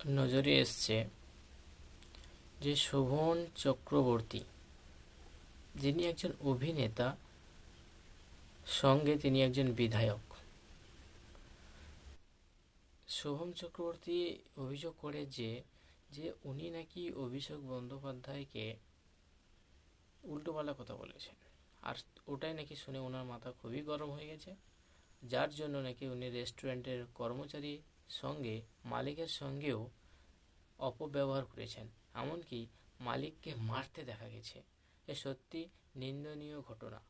নজরে এসছে যে শোভন চক্রবর্তী, যিনি একজন অভিনেতা, সঙ্গে তিনি একজন বিধায়ক। শোভন চক্রবর্তী অভিযোগ করে যে যে উনি নাকি অভিষেক বন্দ্যোপাধ্যায়কে উল্টোপাল্টা কথা বলেছেন, আর ওটাই নাকি শুনে ওনার মাথা খুবই গরম হয়ে গেছে, যার জন্য নাকি উনি রেস্টুরেন্টের কর্মচারীর সঙ্গে মালিকের সঙ্গেও অপব্যবহার করেছেন, এমনকি মালিককে মারতে দেখা গেছে। এ সত্যি নিন্দনীয় ঘটনা।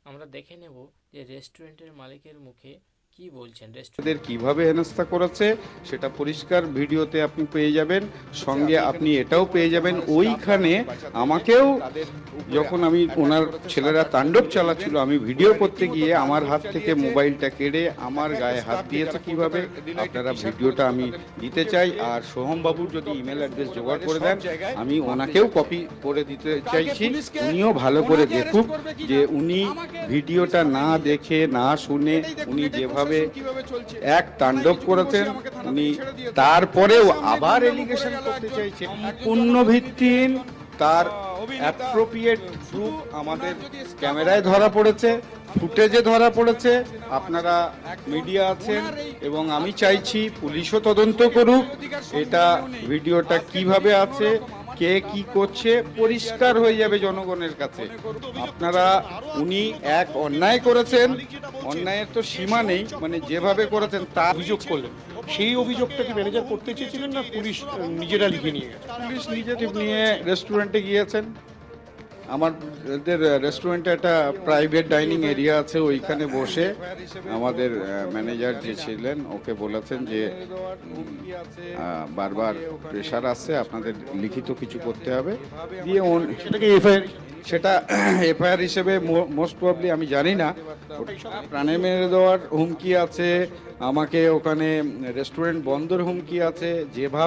আমরা দেখে নেব যে রেস্টুরেন্টের মালিকের মুখে কি বলছেন। রেস্টুরেন্টের কিভাবে হেনস্থা করেছে সেটা পরিষ্কার ভিডিওতে আপনি পেয়ে যাবেন। সঙ্গে আপনি এটাও পেয়ে যাবেন ওইখানে আমাকেও, যখন আমি ওনার ছেলেরা তাণ্ডব চালাচ্ছিল, আমি ভিডিও করতে গিয়ে আমার হাত থেকে মোবাইলটা কেড়ে আমার গায়ে হাত দিয়েছে কিভাবে, আপনারা ভিডিওটা আমি দিতে চাই। আর সোহম বাবুর যদি ইমেল অ্যাড্রেস জোগাড় করে দেন, আমি ওনাকেও কপি করে দিতে চাইছি, উনিও ভালো করে দেখুক যে উনি ভিডিওটা না দেখে না শুনে উনি যেভাবে এক তাণ্ডব করেছেন, উনি তারপরেও আবার এলিগেশন করতে চাইছেন সম্পূর্ণ ভিত্তিহীন। তার অ্যাপ্রোপ্রিয়েট প্রুফ আমাদের ক্যামেরায় ধরা পড়েছে, ফুটেজে ধরা পড়েছে। আপনারা মিডিয়া আছেন এবং আমি চাইছি পুলিশও তদন্ত করুক, এটা ভিডিওটা কিভাবে আছে, কে কি করছে, পরিষ্কার হয়ে যাবে জনগণের কাছে। আপনারা, উনি এক অন্যায় করেছেন, অন্যায়ের তো সীমা নেই, মানে যেভাবে করেছেন তার অভিযোগ করলেন, সেই অভিযোগটা কি ম্যানেজার করতে চেয়েছিলেন না পুলিশ নিজেরা লিখে নিয়ে গেছে? পুলিশ নিজে নিয়ে রেস্টুরেন্টে গিয়েছেন। আমাদের রেস্টুরেন্টে একটা প্রাইভেট ডাইনিং এরিয়া আছে, ওইখানে বসে আমাদের ম্যানেজার যে ছিলেন ওকে বলেছেন যে বারবার প্রেশার আসছে, আপনাদের লিখিত কিছু করতে হবে, দিয়ে সেটাকে এফআইআর সেটা এফআইআর হিসেবে মোস্ট প্রবাবলি, আমি জানি না, প্রাণে মেরে দেওয়ার হুমকি আছে, আমাকে ওখানে রেস্টুরেন্ট বন্ধের হুমকি আছে, যেভাবে